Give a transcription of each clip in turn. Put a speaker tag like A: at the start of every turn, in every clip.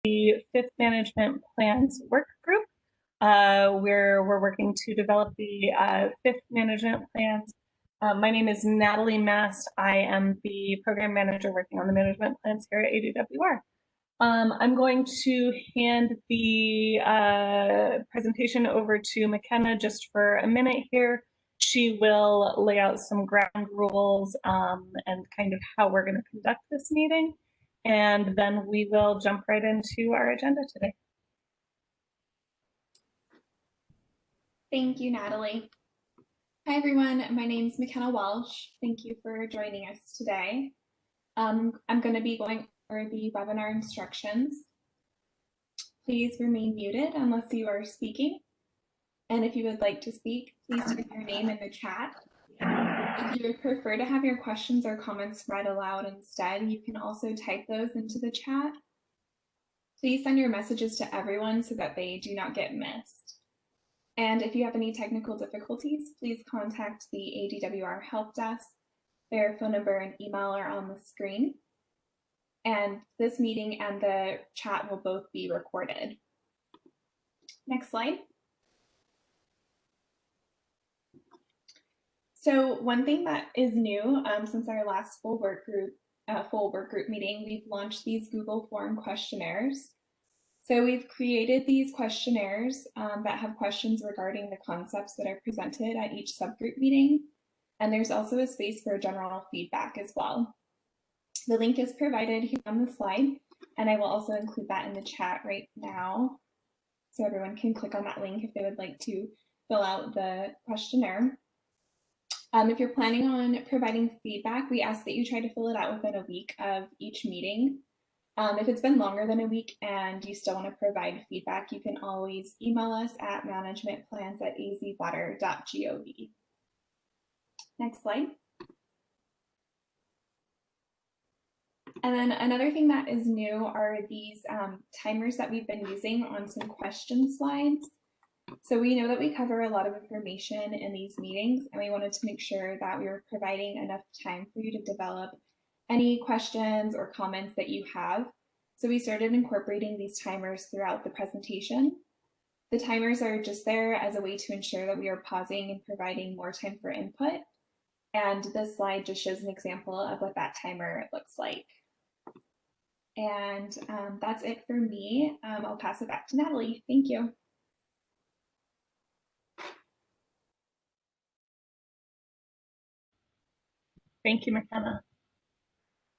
A: the Fifth Management Plans Work Group, where we're working to develop the Fifth Management Plans. My name is Natalie Mast. I am the program manager working on the management plans here at ADWR. I'm going to hand the presentation over to McKenna just for a minute here. She will lay out some ground rules and kind of how we're going to conduct this meeting. And then we will jump right into our agenda today.
B: Thank you, Natalie. Hi, everyone. My name is McKenna Welsh. Thank you for joining us today. I'm going to be going over the webinar instructions. Please remain muted unless you are speaking. And if you would like to speak, please type your name in the chat. If you would prefer to have your questions or comments read aloud instead, you can also type those into the chat. Please send your messages to everyone so that they do not get missed. And if you have any technical difficulties, please contact the ADWR help desk. Their phone number and email are on the screen. And this meeting and the chat will both be recorded. Next slide. So one thing that is new since our last full work group meeting, we've launched these Google Form questionnaires. So we've created these questionnaires that have questions regarding the concepts that are presented at each subgroup meeting. And there's also a space for general feedback as well. The link is provided here on the slide, and I will also include that in the chat right now. So everyone can click on that link if they would like to fill out the questionnaire. If you're planning on providing feedback, we ask that you try to fill it out within a week of each meeting. If it's been longer than a week and you still want to provide feedback, you can always email us at managementplans@azwater.gov. Next slide. And then another thing that is new are these timers that we've been using on some question slides. So we know that we cover a lot of information in these meetings, and we wanted to make sure that we were providing enough time for you to develop any questions or comments that you have. So we started incorporating these timers throughout the presentation. The timers are just there as a way to ensure that we are pausing and providing more time for input. And this slide just shows an example of what that timer looks like. And that's it for me. I'll pass it back to Natalie. Thank you.
A: Thank you, McKenna.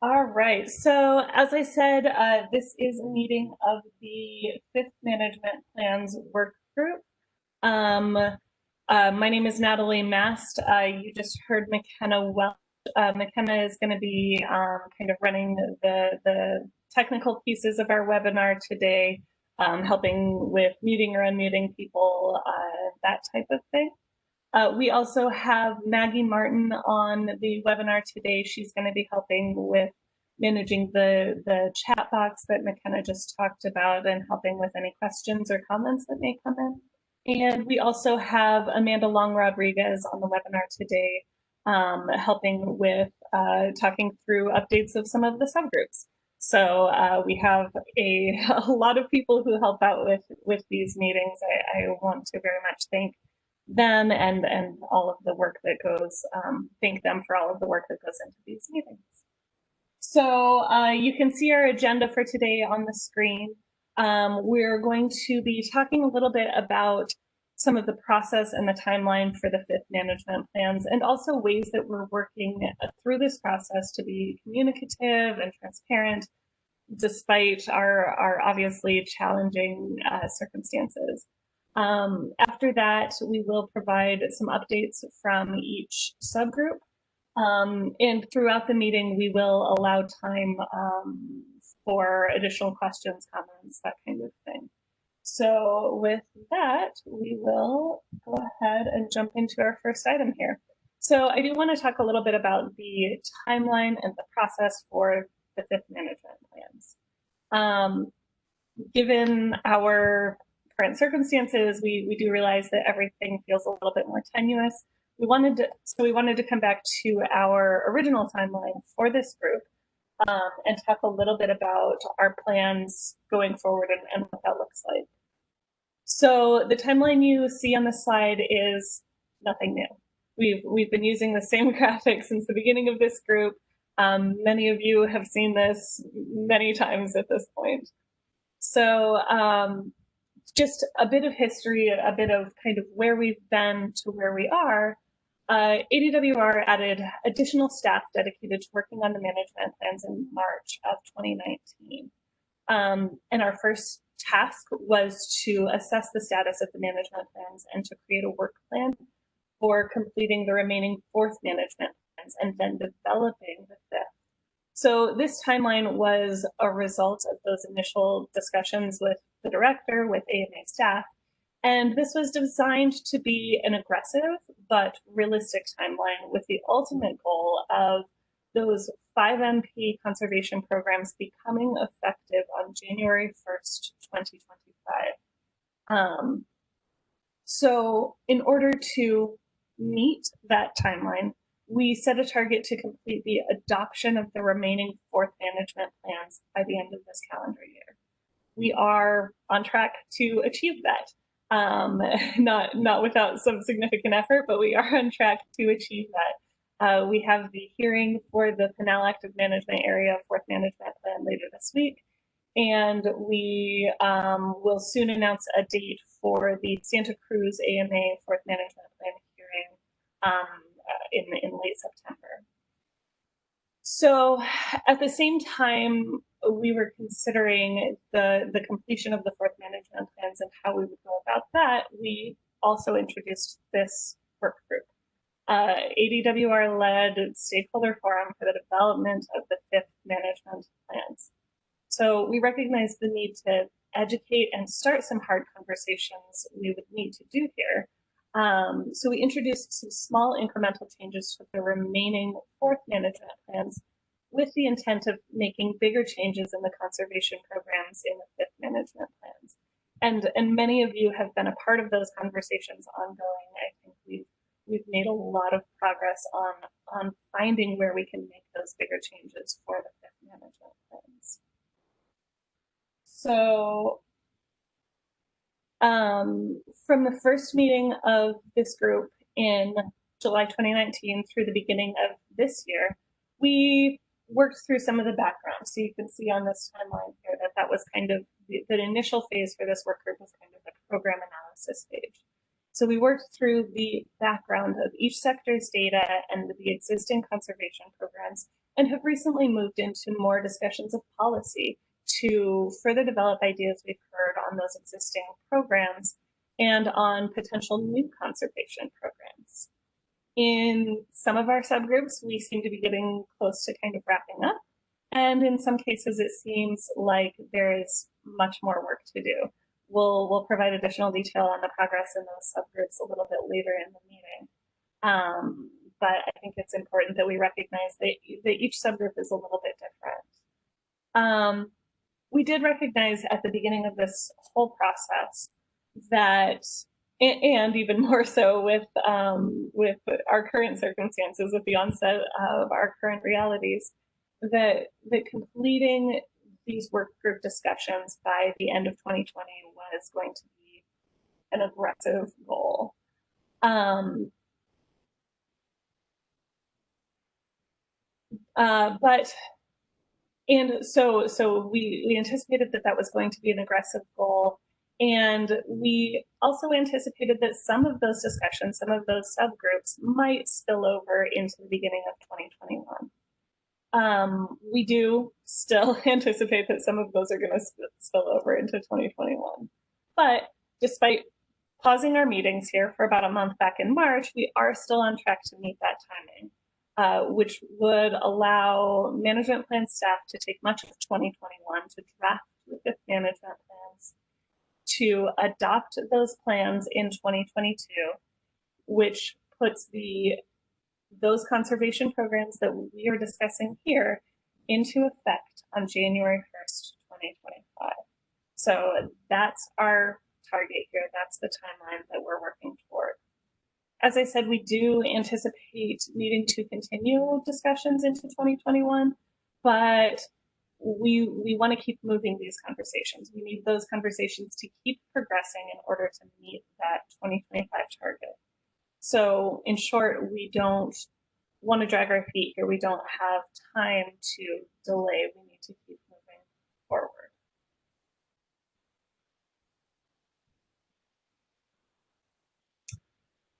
A: All right, so as I said, this is a meeting of the Fifth Management Plans Work Group. My name is Natalie Mast. You just heard McKenna Welsh. McKenna is going to be kind of running the technical pieces of our webinar today, helping with muting or unmuting people, that type of thing. We also have Maggie Martin on the webinar today. She's going to be helping with managing the chat box that McKenna just talked about and helping with any questions or comments that may come in. And we also have Amanda Long Rodriguez on the webinar today, helping with talking through updates of some of the subgroups. So we have a lot of people who help out with these meetings. I want to very much thank them and all of the work that goes, thank them for all of the work that goes into these meetings. So you can see our agenda for today on the screen. We're going to be talking a little bit about some of the process and the timeline for the Fifth Management Plans, and also ways that we're working through this process to be communicative and transparent, despite our obviously challenging circumstances. After that, we will provide some updates from each subgroup. And throughout the meeting, we will allow time for additional questions, comments, that kind of thing. So with that, we will go ahead and jump into our first item here. So I do want to talk a little bit about the timeline and the process for the Fifth Management Plans. Given our current circumstances, we do realize that everything feels a little bit more tenuous. We wanted to come back to our original timeline for this group, and talk a little bit about our plans going forward and what that looks like. So the timeline you see on the slide is nothing new. We've been using the same graphic since the beginning of this group. Many of you have seen this many times at this point. So just a bit of history, a bit of kind of where we've been to where we are. ADWR added additional staff dedicated to working on the management plans in March of 2019. And our first task was to assess the status of the management plans and to create a work plan for completing the remaining fourth management plans and then developing the fifth. So this timeline was a result of those initial discussions with the director, with AMA staff, and this was designed to be an aggressive but realistic timeline with the ultimate goal of those 5 MP conservation programs becoming effective on January 1st, 2025. So in order to meet that timeline, we set a target to complete the adoption of the remaining fourth management plans by the end of this calendar year. We are on track to achieve that. Not without some significant effort, but we are on track to achieve that. We have the hearing for the Pinal Active Management Area Fourth Management Plan later this week, and we will soon announce a date for the Santa Cruz AMA Fourth Management Plan hearing in late September. So at the same time, we were considering the completion of the fourth management plans and how we would go about that. We also introduced this work group. ADWR led stakeholder forum for the development of the fifth management plans. So we recognize the need to educate and start some hard conversations we would need to do here. So we introduced some small incremental changes to the remaining fourth management plans with the intent of making bigger changes in the conservation programs in the fifth management plans. And many of you have been a part of those conversations ongoing. I think we've made a lot of progress on finding where we can make those bigger changes for the fifth management plans. So from the first meeting of this group in July 2019 through the beginning of this year, we worked through some of the background. So you can see on this timeline here that was kind of the initial phase for this work group was kind of the program analysis stage. So we worked through the background of each sector's data and the existing conservation programs, and have recently moved into more discussions of policy to further develop ideas we've heard on those existing programs and on potential new conservation programs. In some of our subgroups, we seem to be getting close to kind of wrapping up. And in some cases, it seems like there is much more work to do. We'll provide additional detail on the progress in those subgroups a little bit later in the meeting. But I think it's important that we recognize that each subgroup is a little bit different. We did recognize at the beginning of this whole process that, and even more so with our current circumstances, with the onset of our current realities, that completing these work group discussions by the end of 2020 was going to be an aggressive goal. And so we anticipated that was going to be an aggressive goal. And we also anticipated that some of those discussions, some of those subgroups might spill over into the beginning of 2021. We do still anticipate that some of those are going to spill over into 2021. But despite pausing our meetings here for about a month back in March, we are still on track to meet that timing, which would allow management plan staff to take much of 2021 to draft the fifth management plans, to adopt those plans in 2022, which puts those conservation programs that we are discussing here into effect on January 1st, 2025. So that's our target here. That's the timeline that we're working toward. As I said, we do anticipate needing to continue discussions into 2021, but we want to keep moving these conversations. We need those conversations to keep progressing in order to meet that 2025 target. So in short, we don't want to drag our feet here. We don't have time to delay. We need to keep moving forward.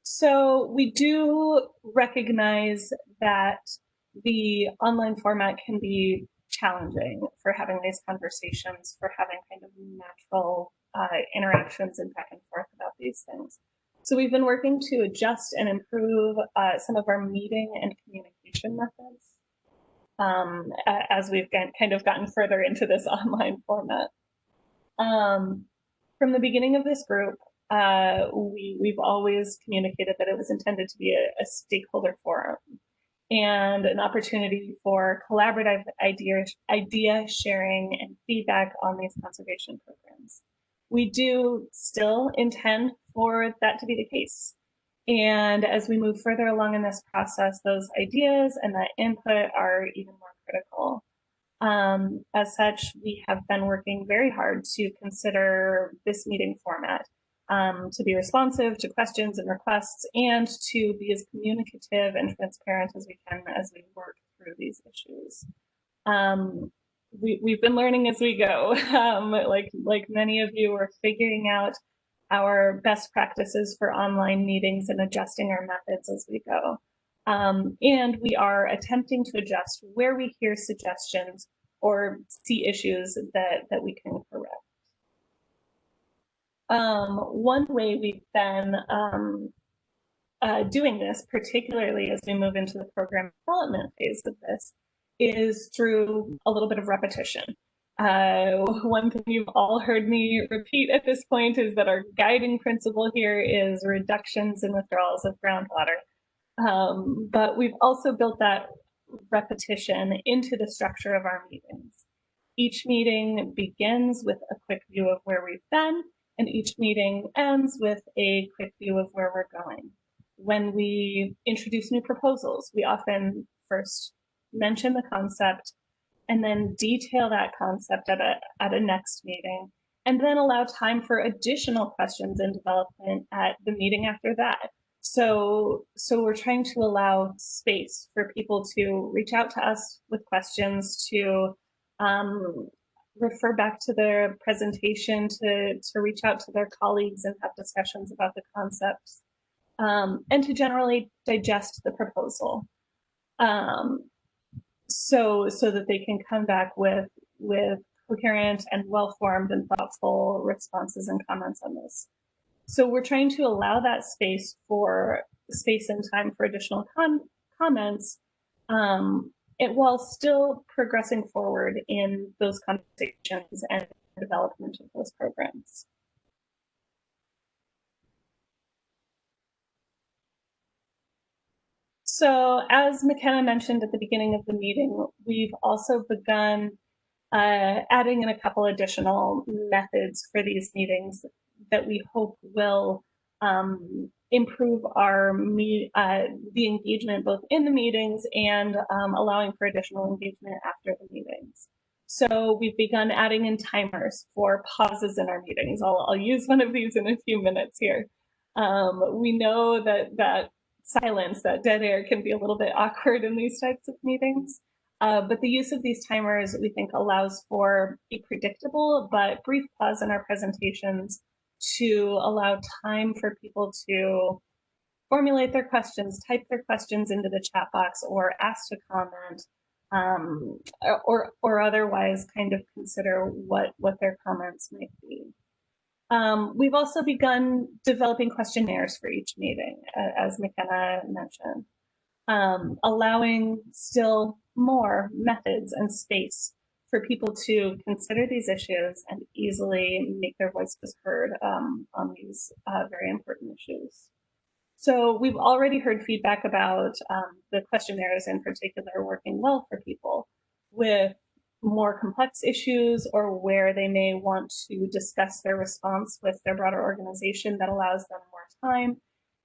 A: So we do recognize that the online format can be challenging for having these conversations, for having kind of natural interactions and back and forth about these things. So we've been working to adjust and improve some of our meeting and communication methods as we've kind of gotten further into this online format. From the beginning of this group, we've always communicated that it was intended to be a stakeholder forum and an opportunity for collaborative idea sharing and feedback on these conservation programs. We do still intend for that to be the case. And as we move further along in this process, those ideas and that input are even more critical. As such, we have been working very hard to consider this meeting format to be responsive to questions and requests and to be as communicative and transparent as we can as we work through these issues. We've been learning as we go. Like many of you, are figuring out our best practices for online meetings and adjusting our methods as we go. And we are attempting to adjust where we hear suggestions or see issues that we can correct. One way we've been doing this, particularly as we move into the program development phase of this, is through a little bit of repetition. One thing you've all heard me repeat at this point is that our guiding principle here is reductions and withdrawals of groundwater. But we've also built that repetition into the structure of our meetings. Each meeting begins with a quick view of where we've been, and each meeting ends with a quick view of where we're going. When we introduce new proposals, we often first mention the concept and then detail that concept at a next meeting, and then allow time for additional questions and development at the meeting after that. So we're trying to allow space for people to reach out to us with questions, to refer back to their presentation, to reach out to their colleagues and have discussions about the concepts, and to generally digest the proposal. So that they can come back with coherent and well-formed and thoughtful responses and comments on this. So we're trying to allow that space and time for additional comments, while still progressing forward in those conversations and development of those programs. So as McKenna mentioned at the beginning of the meeting, we've also begun adding in a couple additional methods for these meetings that we hope will improve the engagement both in the meetings and allowing for additional engagement after the meetings. So we've begun adding in timers for pauses in our meetings. I'll use one of these in a few minutes here. We know that silence, that dead air, can be a little bit awkward in these types of meetings. But the use of these timers, we think, allows for a predictable but brief pause in our presentations to allow time for people to formulate their questions, type their questions into the chat box, or ask to comment, or otherwise kind of consider what their comments might be. We've also begun developing questionnaires for each meeting, as McKenna mentioned, allowing still more methods and space for people to consider these issues and easily make their voices heard on these very important issues. So we've already heard feedback about the questionnaires in particular working well for people with more complex issues, or where they may want to discuss their response with their broader organization that allows them more time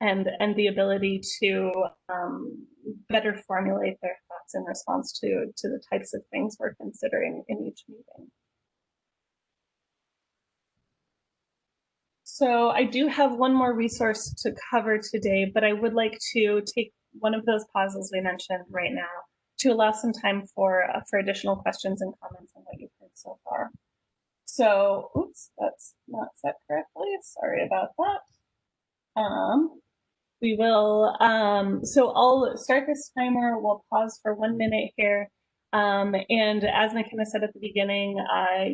A: and the ability to better formulate their thoughts in response to the types of things we're considering in each meeting. So I do have one more resource to cover today, but I would like to take one of those pauses we mentioned right now to allow some time for additional questions and comments on what you've heard so far. So, oops, that's not set correctly. Sorry about that. We will, so I'll start this timer. We'll pause for 1 minute here. And as McKenna said at the beginning,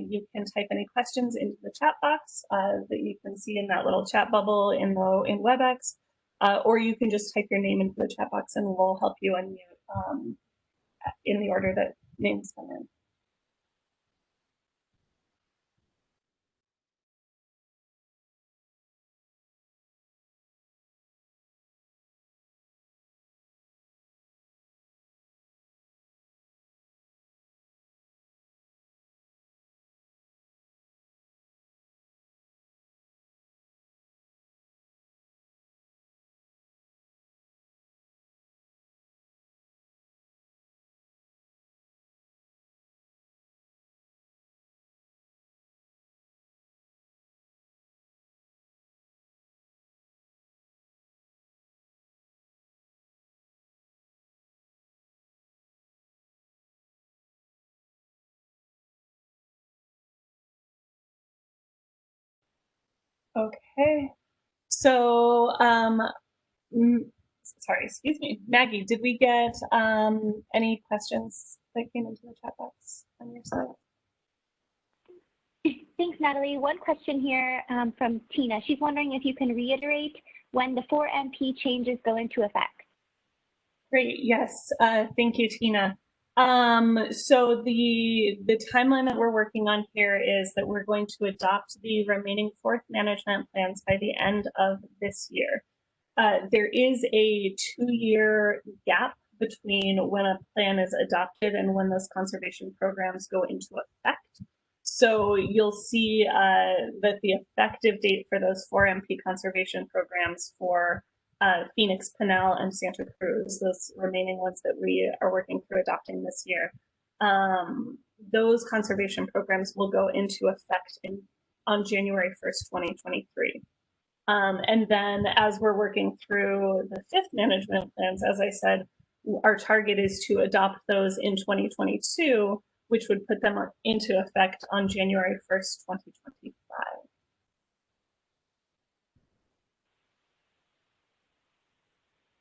A: you can type any questions into the chat box that you can see in that little chat bubble in WebEx, or you can just type your name into the chat box and we'll help you unmute in the order that names come in. Okay, so sorry, excuse me, Maggie, did we get any questions that came into the chat box on your side?
C: Thanks, Natalie. One question here from Tina. She's wondering if you can reiterate when the 4 MP changes go into effect.
A: Great, yes, thank you, Tina. So the timeline that we're working on here is that we're going to adopt the remaining 4th management plans by the end of this year. There is a 2-year gap between when a plan is adopted and when those conservation programs go into effect. So you'll see that the effective date for those 4 MP conservation programs for Phoenix, Pinal, and Santa Cruz, those remaining ones that we are working through adopting this year, those conservation programs will go into effect on January 1st, 2023. And then as we're working through the 5th management plans, as I said, our target is to adopt those in 2022, which would put them into effect on January 1st, 2025.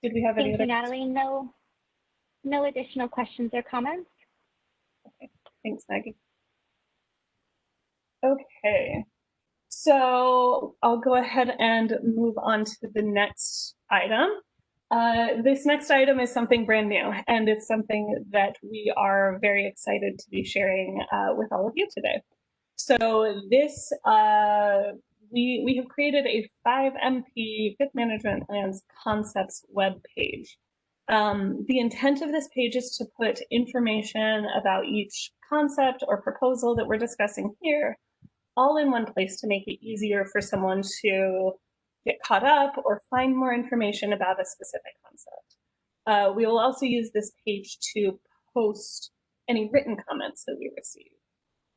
A: Did we have any other questions?
C: Thank you, Natalie. No additional questions or comments.
A: Okay, thanks, Maggie. Okay, so I'll go ahead and move on to the next item. This next item is something brand new, and it's something that we are very excited to be sharing with all of you today. So this, we have created a 5 MP 5th management plans concepts webpage. The intent of this page is to put information about each concept or proposal that we're discussing here all in one place to make it easier for someone to get caught up or find more information about a specific concept. We will also use this page to post any written comments that we receive.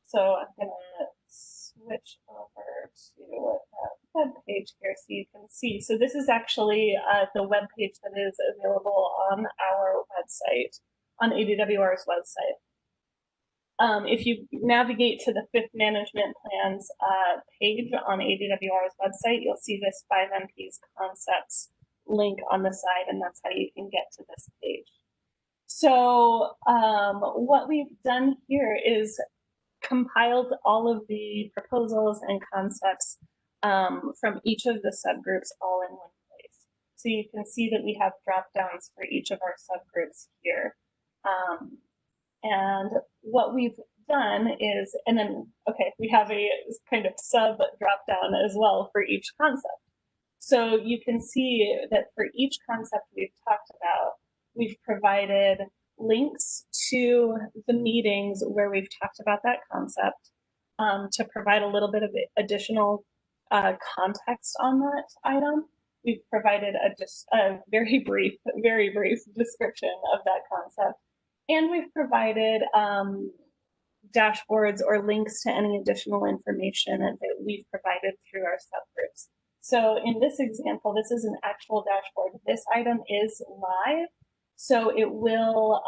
A: So I'm going to switch over to that web page here so you can see. So this is actually the web page that is available on our website, on ADWR's website. If you navigate to the 5th management plans page on ADWR's website, you'll see this 5 MPs concepts link on the side, and that's how you can get to this page. So what we've done here is compiled all of the proposals and concepts from each of the subgroups all in one place. So you can see that we have drop downs for each of our subgroups here. And what we've done is, and then, okay, we have a kind of sub drop down as well for each concept. So you can see that for each concept we've talked about, we've provided links to the meetings where we've talked about that concept to provide a little bit of additional context on that item. we've provided just a very brief description of that concept. And we've provided dashboards or links to any additional information that we've provided through our subgroups. So in this example, this is an actual dashboard. This item is live, so it will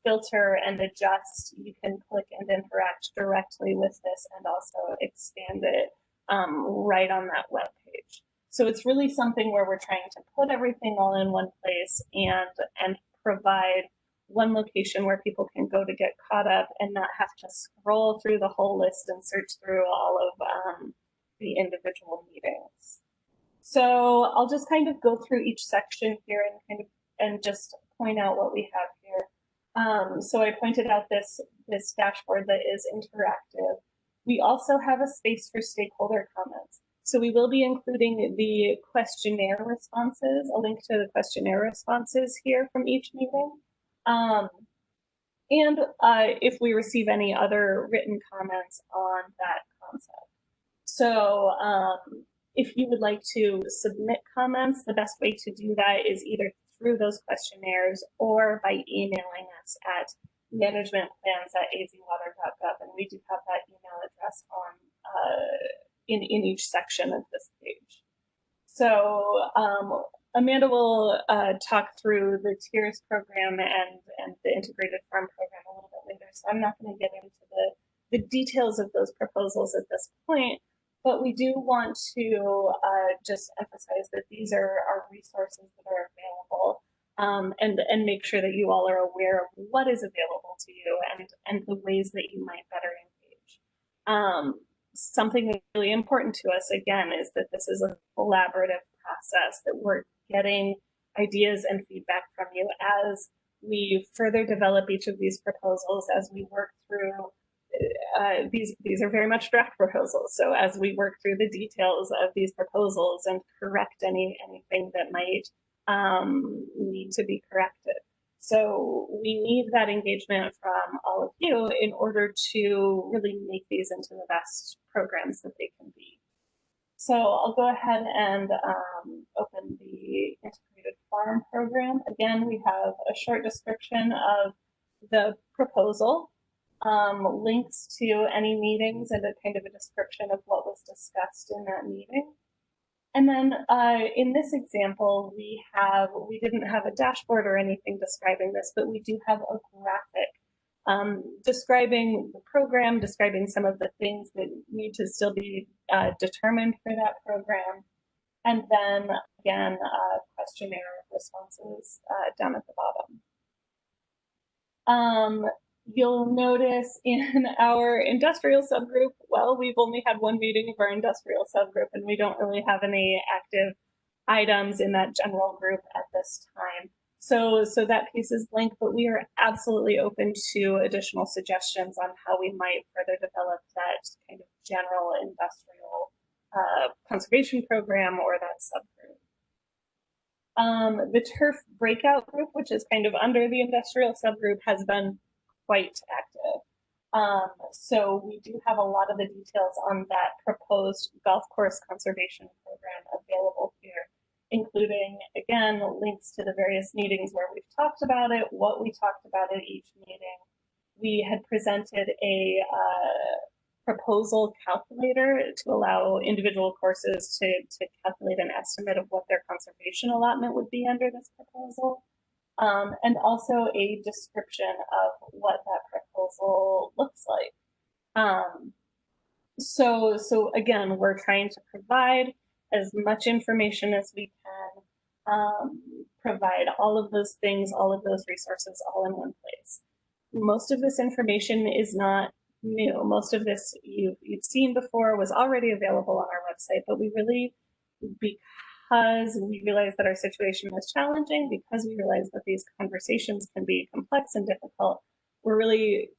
A: filter and adjust. You can click and interact directly with this and also expand it right on that web page. So it's really something where we're trying to put everything all in one place and provide one location where people can go to get caught up and not have to scroll through the whole list and search through all of the individual meetings. So I'll just kind of go through each section here and just point out what we have here. So I pointed out this dashboard that is interactive. We also have a space for stakeholder comments. So we will be including the questionnaire responses, a link to the questionnaire responses here from each meeting. And if we receive any other written comments on that concept. So if you would like to submit comments, the best way to do that is either through those questionnaires or by emailing us at managementplans@azwater.gov. And we do have that email address on in each section of this page. So Amanda will talk through the tiers program and the integrated farm program a little bit later. So I'm not going to get into the details of those proposals at this point, but we do want to just emphasize that these are resources that are available and make sure that you all are aware of what is available to you and the ways that you might better engage. Something that's really important to us, again, is that this is a collaborative process, that we're getting ideas and feedback from you as we further develop each of these proposals, as we work through these are very much draft proposals. So as we work through the details of these proposals and correct anything that might need to be corrected. So we need that engagement from all of you in order to really make these into the best programs that they can be. So I'll go ahead and open the integrated farm program. Again, we have a short description of the proposal, links to any meetings and a kind of a description of what was discussed in that meeting. And then in this example, we didn't have a dashboard or anything describing this, but we do have a graphic describing the program, describing some of the things that need to still be determined for that program. And then again, questionnaire responses down at the bottom. You'll notice in our industrial subgroup, well, we've only had one meeting of our industrial subgroup and we don't really have any active items in that general group at this time. So that piece is blank, but we are absolutely open to additional suggestions on how we might further develop that kind of general industrial conservation program or that subgroup. The turf breakout group, which is kind of under the industrial subgroup, has been quite active. So we do have a lot of the details on that proposed golf course conservation program available here, including, again, links to the various meetings where we've talked about it, what we talked about at each meeting. We had presented a proposal calculator to allow individual courses to calculate an estimate of what their conservation allotment would be under this proposal. And also a description of what that proposal looks like. So again, we're trying to provide as much information as we can, provide all of those things, all of those resources all in one place. Most of this information is not new. Most of this you've seen before, was already available on our website, but we really, because we realize that our situation is challenging, because we realize that these conversations can be complex and difficult, we're really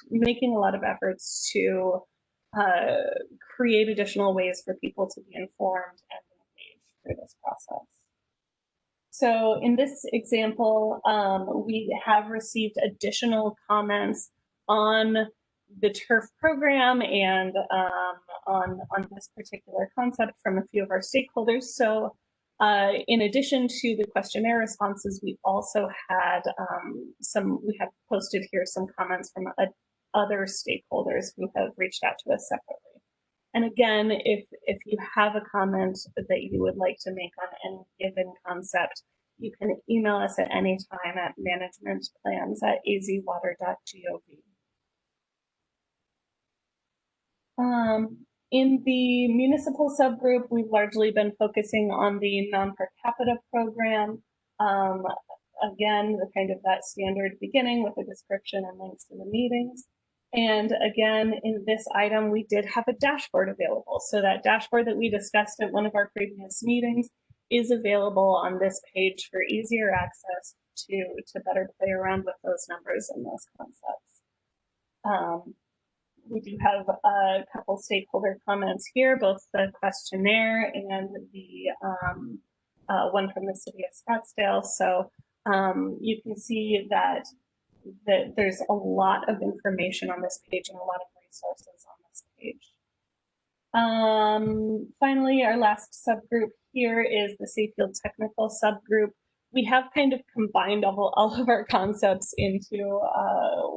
A: making a lot of efforts to create additional ways for people to be informed and engaged through this process. So in this example, we have received additional comments on the turf program and on this particular concept from a few of our stakeholders. So In addition to the questionnaire responses, we also had we have posted here some comments from other stakeholders who have reached out to us separately. And again, if you have a comment that you would like to make on any given concept, you can email us at any time at managementplans@azwater.gov. In the municipal subgroup, we've largely been focusing on the non-per capita program. Again, the kind of that standard beginning with a description and links to the meetings. And again, in this item, we did have a dashboard available. So that dashboard that we discussed at one of our previous meetings is available on this page for easier access to better play around with those numbers and those concepts. We do have a couple stakeholder comments here, both the questionnaire and the one from the city of Scottsdale. So you can see that there's a lot of information on this page and a lot of resources on this page. Finally, our last subgroup here is the Safe Field Technical Subgroup. We have kind of combined all of our concepts into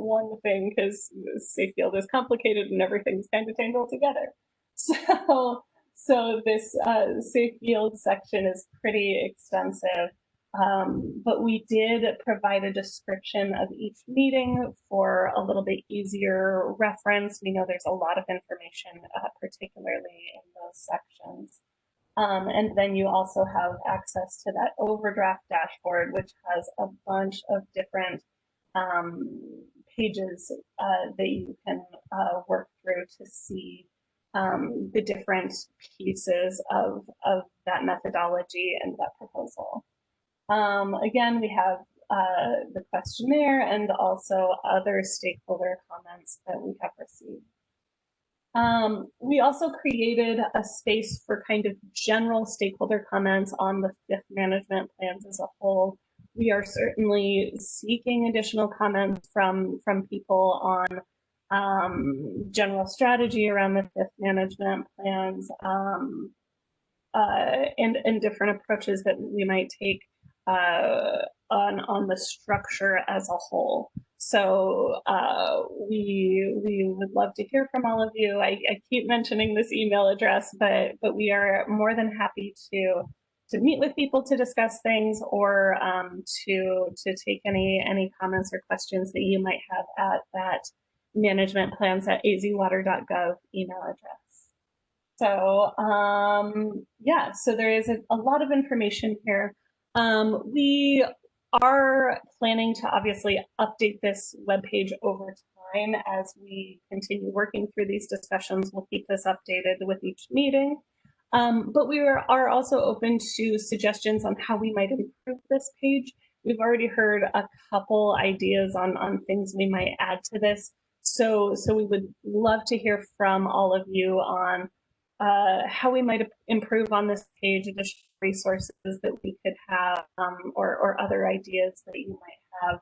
A: one thing because Safe Field is complicated and everything's kind of tangled together. So this Safe Field section is pretty extensive, but we did provide a description of each meeting for a little bit easier reference. We know there's a lot of information, particularly in those sections. And then you also have access to that overdraft dashboard, which has a bunch of different pages that you can work through to see the different pieces of that methodology and that proposal. Again, we have the questionnaire and also other stakeholder comments that we have received. We also created a space for kind of general stakeholder comments on the fifth management plans as a whole. We are certainly seeking additional comments from people on general strategy around the fifth management plans and different approaches that we might take on the structure as a whole. So we would love to hear from all of you. I keep mentioning this email address, but we are more than happy to meet with people to discuss things or to take any comments or questions that you might have at that managementplans@azwater.gov email address. So yeah, so there is a lot of information here. We are planning to obviously update this webpage over time as we continue working through these discussions. We'll keep this updated with each meeting. But we are also open to suggestions on how we might improve this page. We've already heard a couple ideas on things we might add to this. So we would love to hear from all of you on how we might improve on this page, additional resources that we could have, or other ideas that you might have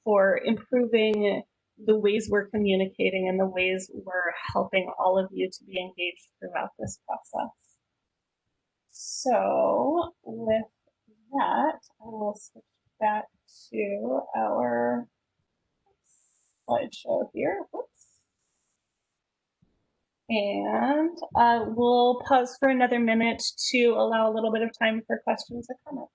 A: for improving the ways we're communicating and the ways we're helping all of you to be engaged throughout this process. So with that, I will switch back to our slideshow here. Whoops. And we'll pause for another minute to allow a little bit of time for questions or comments.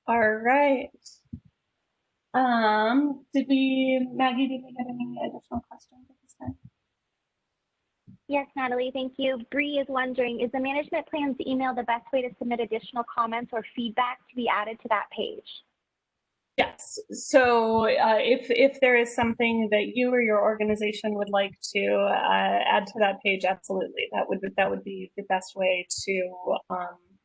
A: All right. Maggie, did we get any additional questions at this time?
C: Yes, Natalie, thank you. Bree is wondering, is the management plan's email the best way to submit additional comments or feedback to be added to that page?
A: Yes. So if there is something that you or your organization would like to add to that page, absolutely, that would be the best way to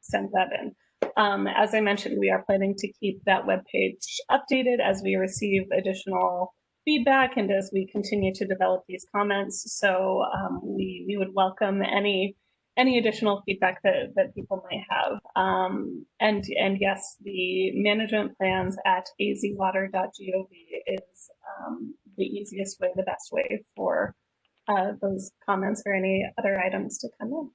A: send that in. As I mentioned, we are planning to keep that web page updated as we receive additional feedback and as we continue to develop these comments. So we would welcome any additional feedback that people might have. And yes, the management plans at azwater.gov is the easiest way, the best way for those comments or any other items to come in.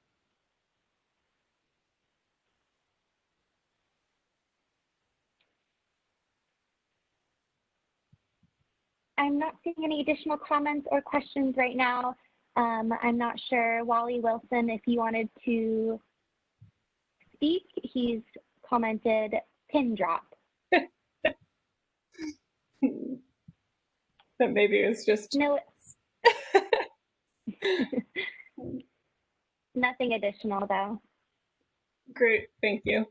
C: I'm not seeing any additional comments or questions right now. I'm not sure, Wally Wilson, if you wanted to speak. He's commented pin drop.
A: But maybe it's just
C: no. Nothing additional though.
A: Great, thank you.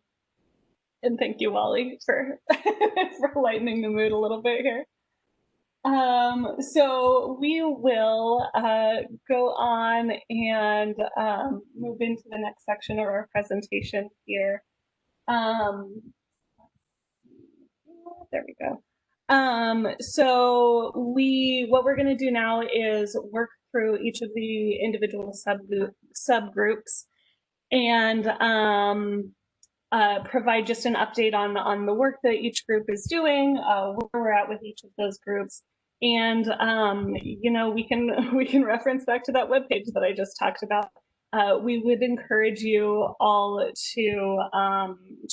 A: And thank you, Wally, for for lightening the mood a little bit here. So we will go on and move into the next section of our presentation here. There we go. So what we're going to do now is work through each of the individual subgroups and provide just an update on the work that each group is doing, where we're at with each of those groups. And you know, we can reference back to that webpage that I just talked about. We would encourage you all to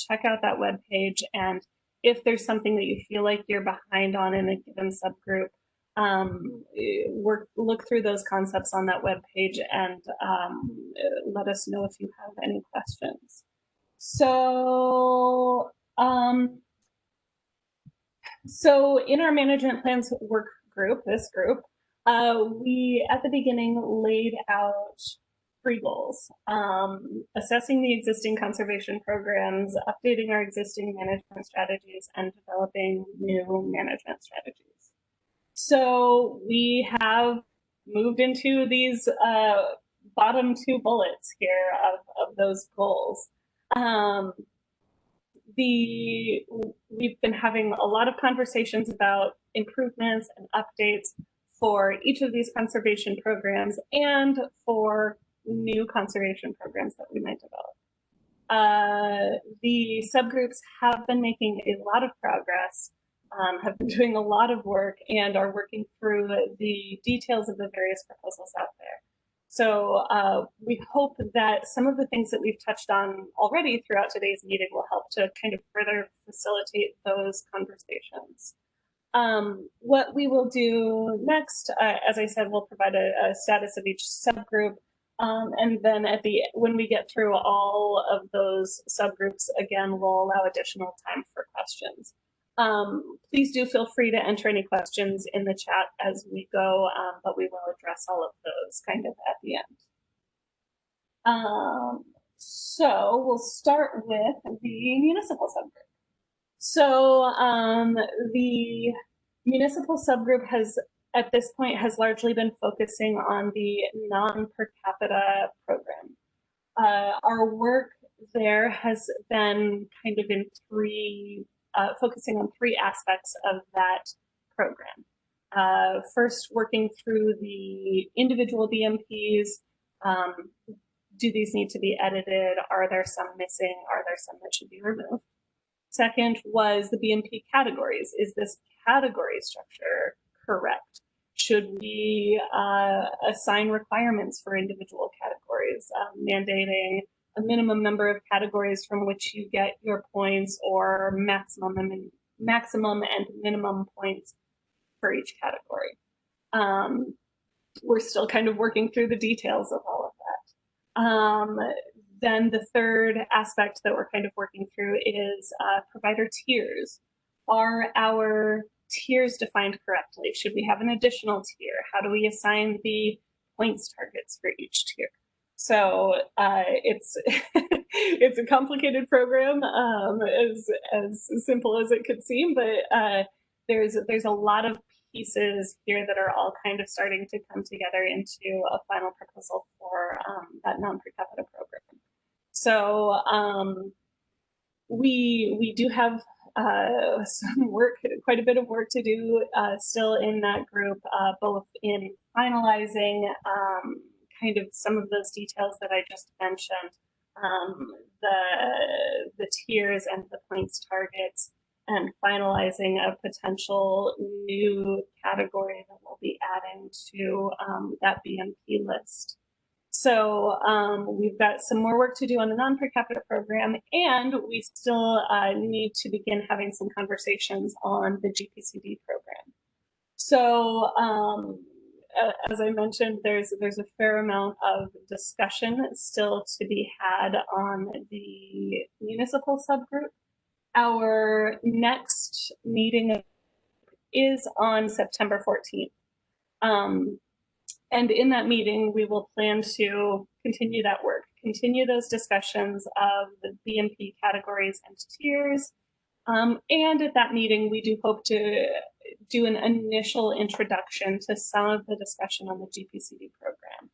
A: check out that webpage, and if there's something that you feel like you're behind on in a given subgroup, look through those concepts on that webpage and let us know if you have any questions. So, so in our management plans work group, this group, we at the beginning laid out 3 goals: assessing the existing conservation programs, updating our existing management strategies, and developing new management strategies. So we have moved into these bottom 2 bullets here of those goals. We've been having a lot of conversations about improvements and updates for each of these conservation programs and for new conservation programs that we might develop. The subgroups have been making a lot of progress, have been doing a lot of work, and are working through the details of the various proposals out there. So we hope that some of the things that we've touched on already throughout today's meeting will help to kind of further facilitate those conversations. What we will do next, as I said, we'll provide a status of each subgroup. And then when we get through all of those subgroups, again, we'll allow additional time for questions. Please do feel free to enter any questions in the chat as we go, but we will address all of those kind of at the end. So we'll start with the municipal subgroup. So the municipal subgroup at this point has largely been focusing on the non-per capita program. Our work there has been kind of in focusing on 3 aspects of that program. First, working through the individual BMPs. Do these need to be edited? Are there some missing? Are there some that should be removed? Second was the BMP categories. Is this category structure correct? Should we assign requirements for individual categories, mandating a minimum number of categories from which you get your points, or maximum and minimum points for each category? We're still kind of working through the details of all of that. Then the third aspect that we're kind of working through is provider tiers. Are our tiers defined correctly? Should we have an additional tier? How do we assign the points targets for each tier? So it's it's a complicated program, as simple as it could seem, but there's a lot of pieces here that are all kind of starting to come together into a final proposal for that non-per capita program. So we do have some work, quite a bit of work to do still in that group, both in finalizing kind of some of those details that I just mentioned, the tiers and the points targets, and finalizing a potential new category that we'll be adding to that BMP list. So we've got some more work to do on the non-per capita program, and we still need to begin having some conversations on the GPCD program. So as I mentioned, there's a fair amount of discussion still to be had on the municipal subgroup. Our next meeting is on September 14th. And in that meeting, we will plan to continue that work, continue those discussions of the BMP categories and tiers. And at that meeting, we do hope to do an initial introduction to some of the discussion on the GPCD program.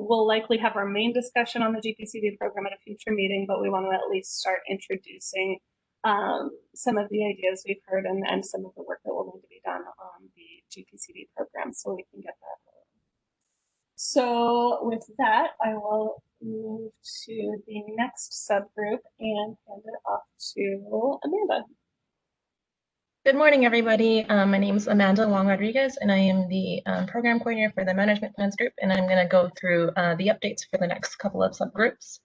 A: We'll likely have our main discussion on the GPCD program at a future meeting, but we want to at least start introducing some of the ideas we've heard and some of the work that will need to be done on the GPCD program so we can get that going. So with that, I will move to the next subgroup and hand it off to Amanda.
D: Good morning, everybody. My name is Amanda Long-Rodriguez, and I am the program coordinator for the Management Plans Group, and I'm going to go through the updates for the next couple of subgroups.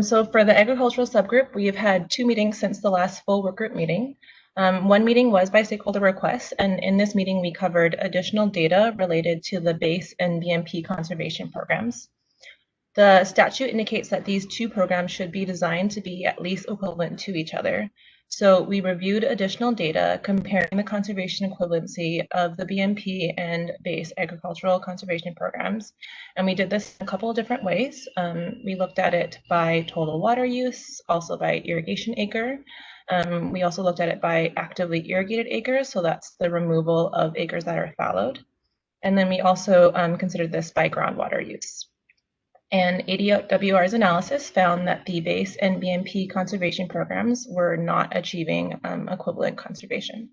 D: So for the agricultural subgroup, we have had 2 meetings since the last full work group meeting. One meeting was by stakeholder request, and in this meeting we covered additional data related to the BASE and BMP conservation programs. The statute indicates that these 2 programs should be designed to be at least equivalent to each other. So we reviewed additional data comparing the conservation equivalency of the BMP and BASE agricultural conservation programs. And we did this in a couple of different ways. We looked at it by total water use, also by irrigation acre. We also looked at it by actively irrigated acres, so that's the removal of acres that are fallowed. And then we also considered this by groundwater use. And ADWR's analysis found that the BASE and BMP conservation programs were not achieving equivalent conservation.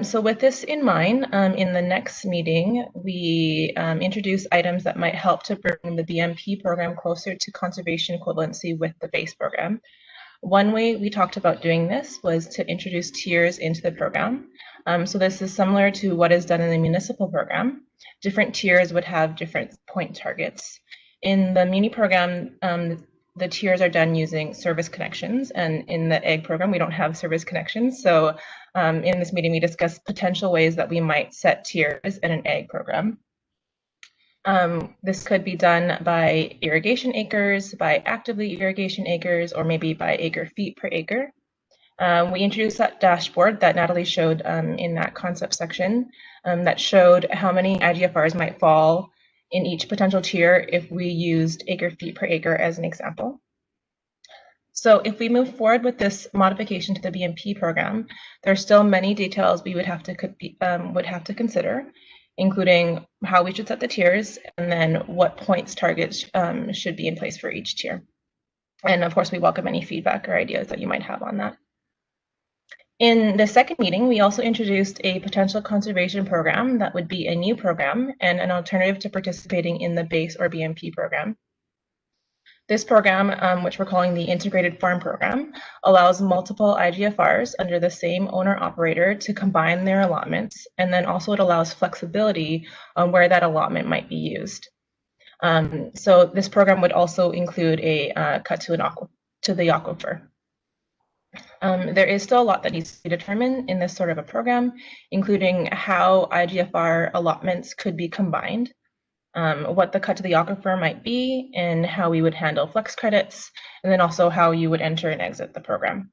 D: So with this in mind, in the next meeting, we introduce items that might help to bring the BMP program closer to conservation equivalency with the BASE program. One way we talked about doing this was to introduce tiers into the program. So this is similar to what is done in the municipal program. Different tiers would have different point targets. In the Muni program, the tiers are done using service connections, and in the egg program, we don't have service connections. So in this meeting, we discussed potential ways that we might set tiers in an egg program. This could be done by irrigation acres, by actively irrigation acres, or maybe by acre feet per acre. We introduced that dashboard that Natalie showed in that concept section that showed how many IGFRs might fall in each potential tier if we used acre feet per acre as an example. So if we move forward with this modification to the BMP program, there are still many details we would have to consider, including how we should set the tiers and then what points targets should be in place for each tier. And of course, we welcome any feedback or ideas that you might have on that. In the second meeting, we also introduced a potential conservation program that would be a new program and an alternative to participating in the BASE or BMP program. This program, which we're calling the Integrated Farm Program, allows multiple IGFRs under the same owner-operator to combine their allotments, and then also it allows flexibility on where that allotment might be used. So this program would also include a cut to the aquifer. There is still a lot that needs to be determined in this sort of a program, including how IGFR allotments could be combined. what the cut to the aquifer might be, and how we would handle flex credits, and then also how you would enter and exit the program.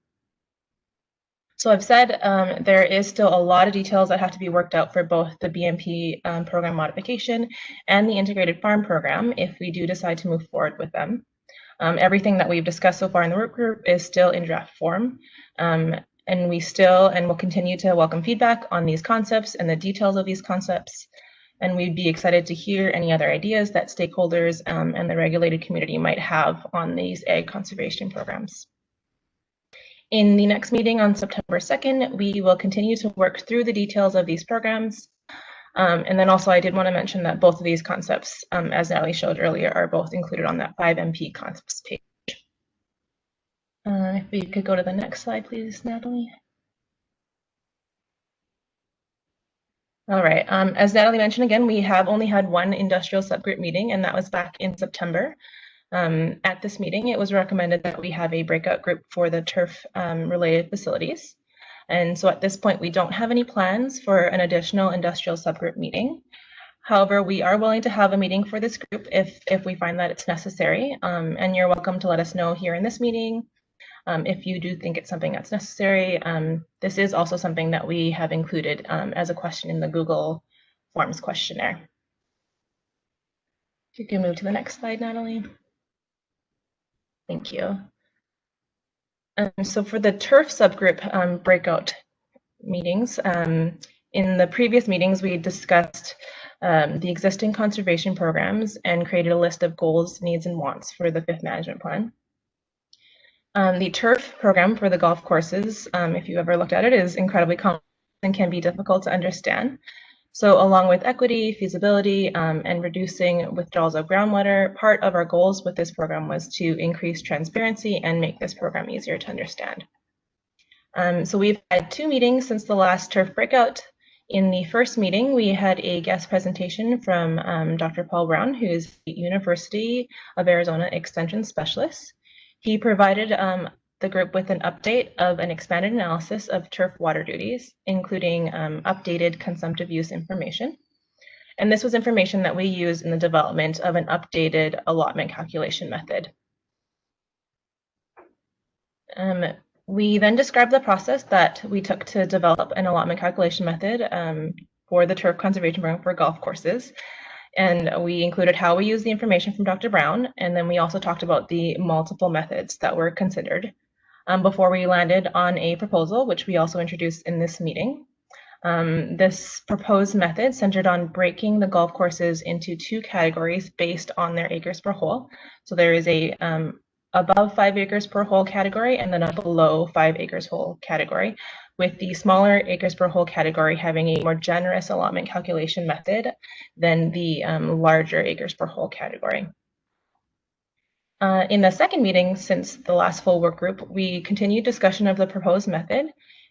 D: So I've said there is still a lot of details that have to be worked out for both the BMP program modification and the integrated farm program if we do decide to move forward with them. Everything that we've discussed so far in the work group is still in draft form. And we still and will continue to welcome feedback on these concepts and the details of these concepts. And we'd be excited to hear any other ideas that stakeholders and the regulated community might have on these ag conservation programs. In the next meeting on September 2nd, we will continue to work through the details of these programs. And then also I did want to mention that both of these concepts, as Natalie showed earlier, are both included on that 5MP concepts page. If we could go to the next slide, please, Natalie. All right, as Natalie mentioned again, we have only had one industrial subgroup meeting, and that was back in September. At this meeting, it was recommended that we have a breakout group for the turf related facilities. And so at this point, we don't have any plans for an additional industrial subgroup meeting. However, we are willing to have a meeting for this group if we find that it's necessary. And you're welcome to let us know here in this meeting if you do think it's something that's necessary. This is also something that we have included as a question in the Google Forms questionnaire. You can move to the next slide, Natalie. Thank you. So for the turf subgroup breakout meetings, in the previous meetings, we discussed the existing conservation programs and created a list of goals, needs, and wants for the 5th management plan. The turf program for the golf courses, if you ever looked at it, is incredibly complex and can be difficult to understand. So along with equity, feasibility, and reducing withdrawals of groundwater, part of our goals with this program was to increase transparency and make this program easier to understand. So we've had 2 meetings since the last turf breakout. In the first meeting, we had a guest presentation from Dr. Paul Brown, who is the University of Arizona Extension Specialist. He provided the group with an update of an expanded analysis of turf water duties, including updated consumptive use information. And this was information that we use in the development of an updated allotment calculation method. We then described the process that we took to develop an allotment calculation method for the turf conservation program for golf courses. And we included how we use the information from Dr. Brown, and then we also talked about the multiple methods that were considered before we landed on a proposal, which we also introduced in this meeting. This proposed method centered on breaking the golf courses into 2 categories based on their acres per hole. So there is a above 5 acres per hole category and then a below 5 acres hole category, with the smaller acres per hole category having a more generous allotment calculation method than the larger acres per hole category. In the second meeting since the last full work group, we continued discussion of the proposed method,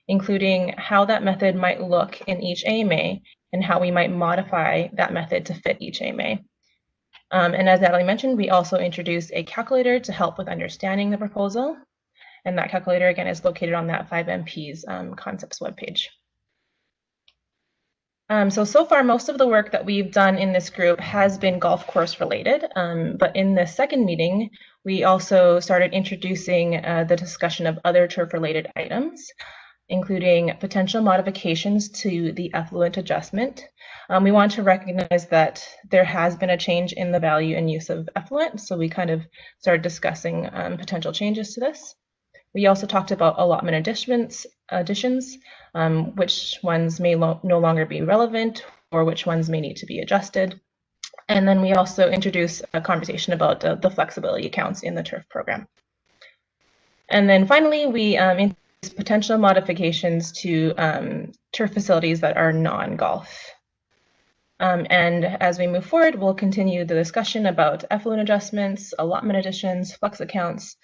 D: including how that method might look in each AMA and how we might modify that method to fit each AMA. And as Natalie mentioned, we also introduced a calculator to help with understanding the proposal. And that calculator, again, is located on that 5MP's Concepts webpage. So far, most of the work that we've done in this group has been golf course related. But in the second meeting, we also started introducing the discussion of other turf related items, including potential modifications to the effluent adjustment. We want to recognize that there has been a change in the value and use of effluent, so we kind of started discussing potential changes to this. We also talked about allotment additions, which ones may no longer be relevant or which ones may need to be adjusted. And then we also introduced a conversation about the flexibility accounts in the turf program. And then finally, we introduced potential modifications to turf facilities that are non-golf. And as we move forward, we'll continue the discussion about effluent adjustments, allotment additions, flex accounts,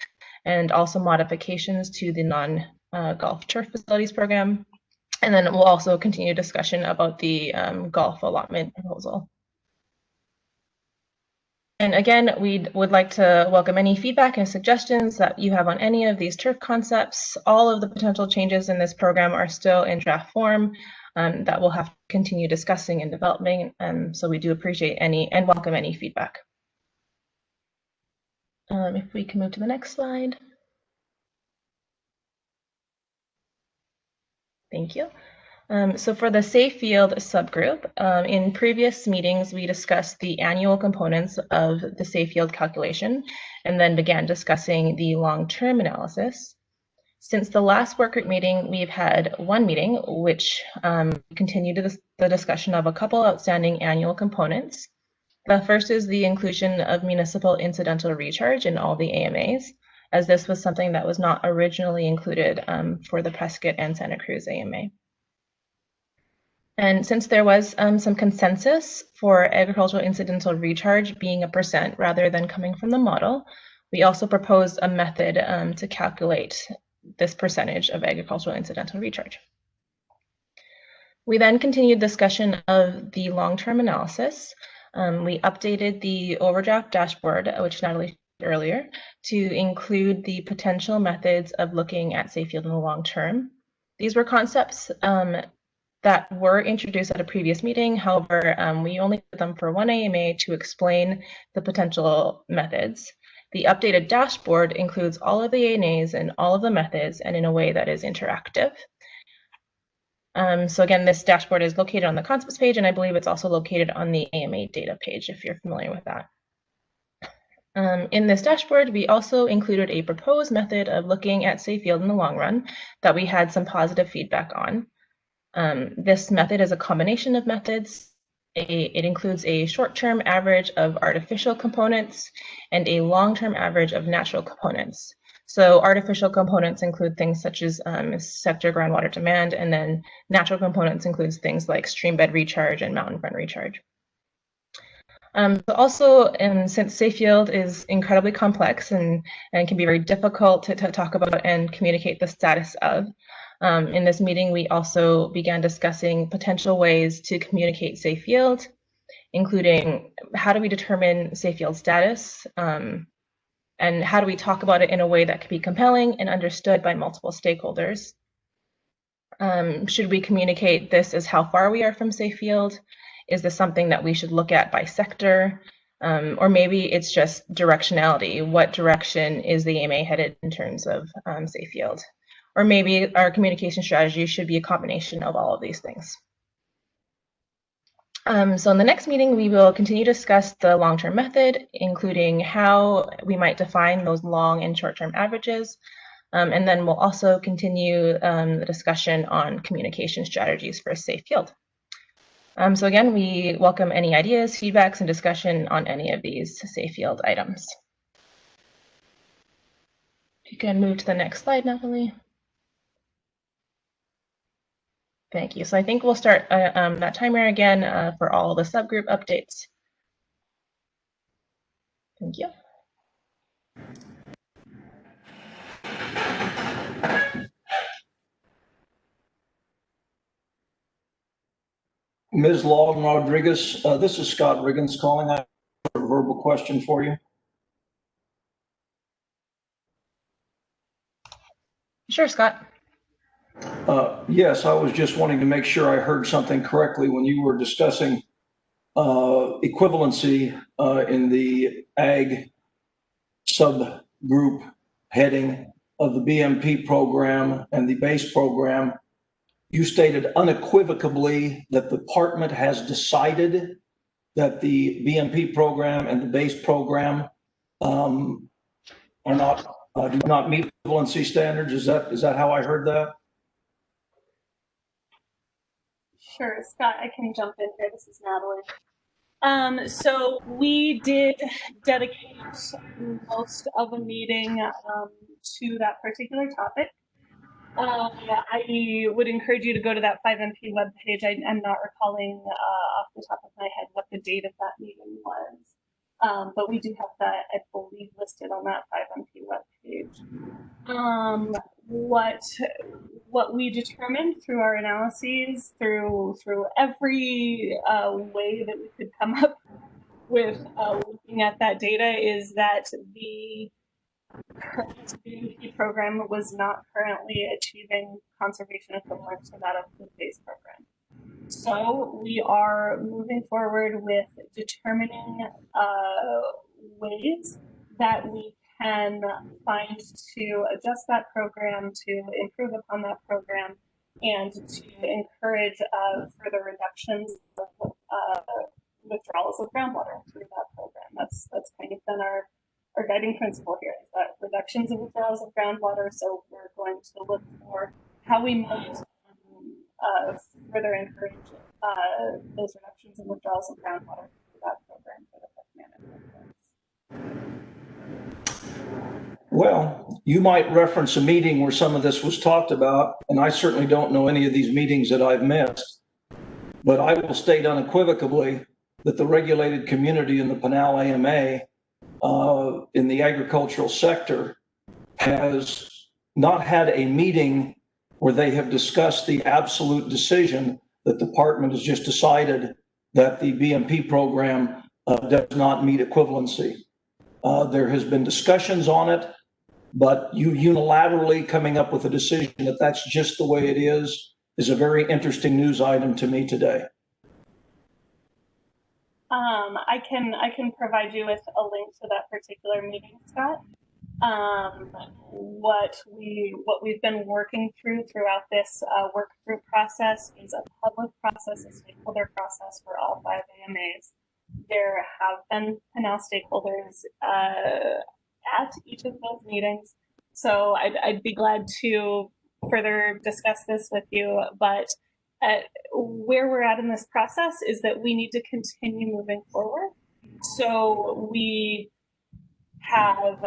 D: and also modifications to the non-golf turf facilities program. And then we'll also continue discussion about the golf allotment proposal. And again, we would like to welcome any feedback and suggestions that you have on any of these turf concepts. All of the potential changes in this program are still in draft form. that we'll have to continue discussing and developing. So we do appreciate any and welcome any feedback. If we can move to the next slide. Thank you. So for the Safe Field subgroup, in previous meetings, we discussed the annual components of the Safe Field calculation and then began discussing the long-term analysis. Since the last work group meeting, we've had one meeting, which continued the discussion of a couple outstanding annual components. The first is the inclusion of municipal incidental recharge in all the AMAs, as this was something that was not originally included for the Prescott and Santa Cruz AMA. And since there was some consensus for agricultural incidental recharge being a % rather than coming from the model, we also proposed a method to calculate this percentage of agricultural incidental recharge. We then continued discussion of the long-term analysis. We updated the overdraft dashboard, which Natalie showed earlier, to include the potential methods of looking at safe yield in the long term. These were concepts that were introduced at a previous meeting. However, we only did them for one AMA to explain the potential methods. The updated dashboard includes all of the ANAs and all of the methods and in a way that is interactive. So again, this dashboard is located on the Concepts page, and I believe it's also located on the AMA data page if you're familiar with that. In this dashboard, we also included a proposed method of looking at safe yield in the long run that we had some positive feedback on. This method is a combination of methods. It includes a short-term average of artificial components and a long-term average of natural components. So artificial components include things such as sector groundwater demand, and then natural components includes things like stream bed recharge and mountain front recharge. Also, since safe yield is incredibly complex and can be very difficult to talk about and communicate the status of, in this meeting, we also began discussing potential ways to communicate safe yield, including how do we determine safe yield status, and how do we talk about it in a way that can be compelling and understood by multiple stakeholders. Should we communicate this as how far we are from safe yield? Is this something that we should look at by sector? Or maybe it's just directionality. What direction is the AMA headed in terms of safe yield? Or maybe our communication strategy should be a combination of all of these things. So in the next meeting, we will continue to discuss the long-term method, including how we might define those long and short-term averages. And then we'll also continue the discussion on communication strategies for safe yield. So again, we welcome any ideas, feedbacks, and discussion on any of these safe yield items. If you can move to the next slide, Natalie. Thank you. So I think we'll start that timer again for all the subgroup updates. Thank you.
E: Ms. Long Rodriguez, this is Scott Riggins calling. I have a verbal question for you.
D: Sure, Scott.
E: Yes, I was just wanting to make sure I heard something correctly when you were discussing equivalency in the ag subgroup heading of the BMP program and the base program. You stated unequivocally that the department has decided that the BMP program and the base program are not do not meet equivalency standards. Is that how I heard that?
A: Sure, Scott, I can jump in here. This is Natalie. So we did dedicate most of a meeting to that particular topic. I would encourage you to go to that 5MP webpage. I'm not recalling off the top of my head what the date of that meeting was, but we do have that, I believe, listed on that 5MP webpage. What we determined through our analyses, through every way that we could come up with looking at that data, is that the current BMP program was not currently achieving conservation equivalent to that of the base program. So we are moving forward with determining ways that we can find to adjust that program, to improve upon that program, and to encourage further reductions of withdrawals of groundwater through that program. That's kind of been our guiding principle here, is that reductions of withdrawals of groundwater. So we're going to look for how we might further encourage those reductions in withdrawals of groundwater through that program for the management.
E: Well, you might reference a meeting where some of this was talked about, and I certainly don't know any of these meetings that I've missed, but I will state unequivocally that the regulated community in the Pinal AMA in the agricultural sector has not had a meeting where they have discussed the absolute decision that the department has just decided that the BMP program does not meet equivalency. There has been discussions on it, but you unilaterally coming up with a decision that that's just the way it is a very interesting news item to me today.
A: I can provide you with a link to that particular meeting, Scott. What we've been working throughout this work group process is a public process, a stakeholder process for all 5 AMAs. There have been Pinal stakeholders at each of those meetings, so I'd be glad to further discuss this with you, but where we're at in this process is that we need to continue moving forward. So we have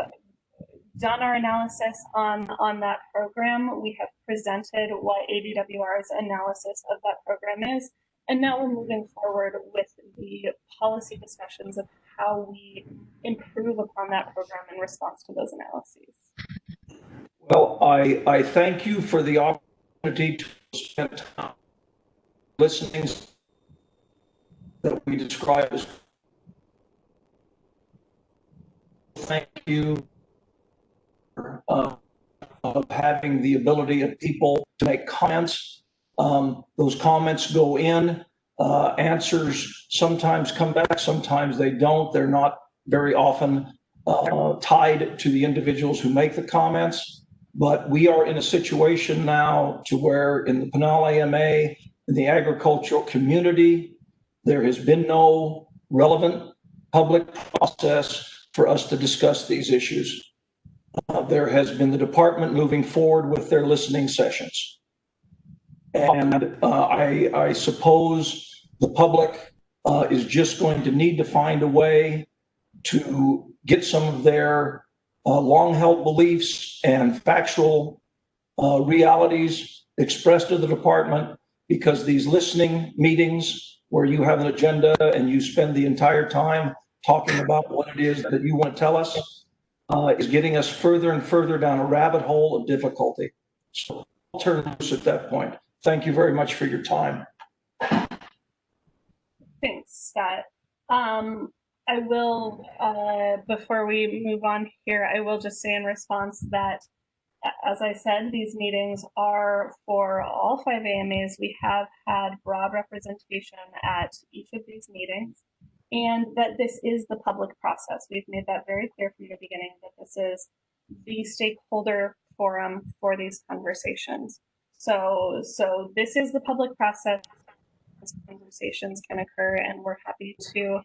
A: done our analysis on that program. We have presented what ADWR's analysis of that program is, and now we're moving forward with the policy discussions of how we improve upon that program in response to those analyses.
E: Well, I thank you for the opportunity to spend time listening that we describe as. Thank you of having the ability of people to make comments. Those comments go in, answers sometimes come back, sometimes they don't. They're not very often tied to the individuals who make the comments. But we are in a situation now to where in the Pinal AMA, in the agricultural community, there has been no relevant public process for us to discuss these issues. There has been the department moving forward with their listening sessions. And I suppose the public is just going to need to find a way to get some of their long-held beliefs and factual realities expressed to the department, because these listening meetings where you have an agenda and you spend the entire time talking about what it is that you want to tell us is getting us further and further down a rabbit hole of difficulty. So I'll turn loose at that point. Thank you very much for your time.
A: Thanks, Scott. I will, before we move on here, I will just say in response that, as I said, these meetings are for all 5 AMAs. We have had broad representation at each of these meetings, and that this is the public process. We've made that very clear from the beginning, that this is the stakeholder forum for these conversations. So this is the public process. Conversations can occur, and we're happy to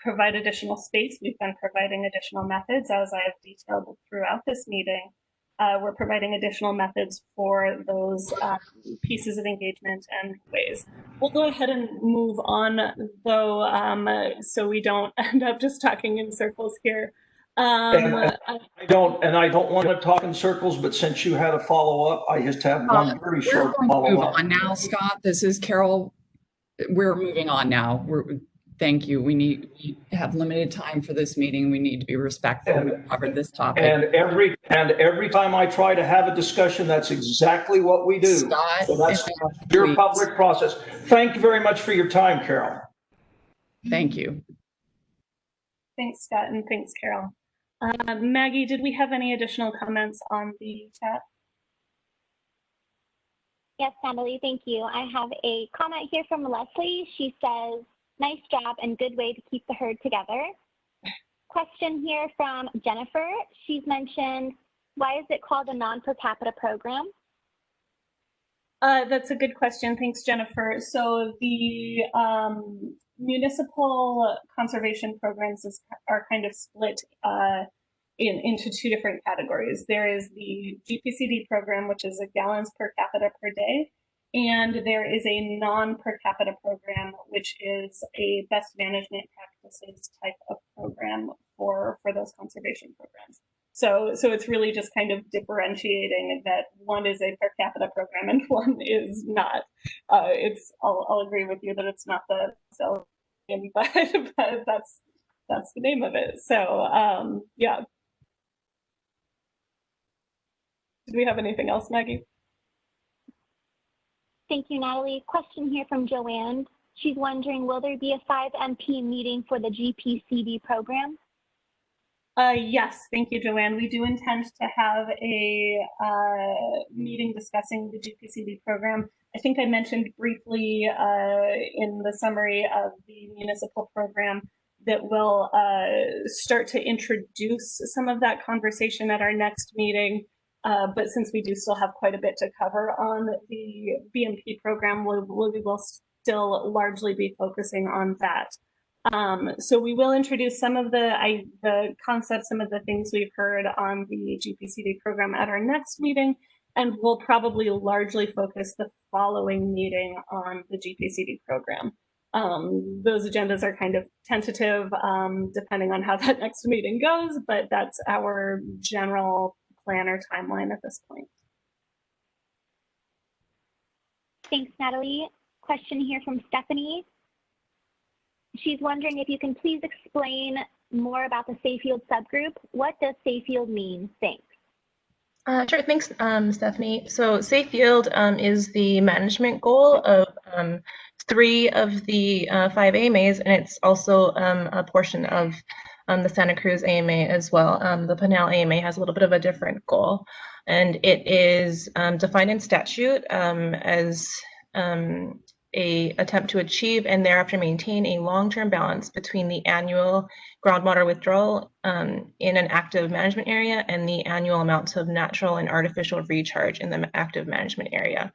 A: provide additional space. We've been providing additional methods, as I have detailed throughout this meeting. We're providing additional methods for those pieces of engagement and ways. We'll go ahead and move on, though, so we don't end up just talking in circles here.
E: I don't want to talk in circles, but since you had a follow-up, I just have one very short follow-up.
F: We're going to move on now, Scott. This is Carol. We're moving on now. Thank you. We have limited time for this meeting. We need to be respectful. We've covered this topic.
E: And every time I try to have a discussion, that's exactly what we do.
F: Scott,
E: so that's your public process. Thank you very much for your time, Carol.
F: Thank you.
A: Thanks, Scott, and thanks, Carol. Maggie, did we have any additional comments on the chat?
C: Yes, Natalie, thank you. I have a comment here from Leslie. She says, nice job and good way to keep the herd together. Question here from Jennifer. She's mentioned, why is it called a non-per capita program?
A: That's a good question. Thanks, Jennifer. So the municipal conservation programs are kind of split into two different categories. There is the GPCD program, which is a gallons per capita per day, and there is a non-per capita program, which is a best management practices type of program for those conservation programs. So it's really just kind of differentiating that one is a per capita program and one is not. I'll agree with you that it's not the selling, but that's the name of it. So yeah. Did we have anything else, Maggie?
C: Thank you, Natalie. Question here from Joanne. She's wondering, will there be a 5 MP meeting for the GPCD program?
A: Yes, thank you, Joanne. We do intend to have a meeting discussing the GPCD program. I think I mentioned briefly in the summary of the municipal program that we'll start to introduce some of that conversation at our next meeting. But since we do still have quite a bit to cover on the BMP program, we will still largely be focusing on that. So we will introduce some of the concepts, some of the things we've heard on the GPCD program at our next meeting, and we'll probably largely focus the following meeting on the GPCD program. Those agendas are kind of tentative, depending on how that next meeting goes, but that's our general plan or timeline at this point.
C: Thanks, Natalie. Question here from Stephanie. She's wondering if you can please explain more about the Sayfield subgroup. What does Sayfield mean? Thanks.
D: Sure, thanks, Stephanie. So Sayfield is the management goal of 3 of the 5 AMAs, and it's also a portion of the Santa Cruz AMA as well. The Pinal AMA has a little bit of a different goal, and it is defined in statute as a attempt to achieve and thereafter maintain a long-term balance between the annual groundwater withdrawal in an active management area and the annual amounts of natural and artificial recharge in the active management area.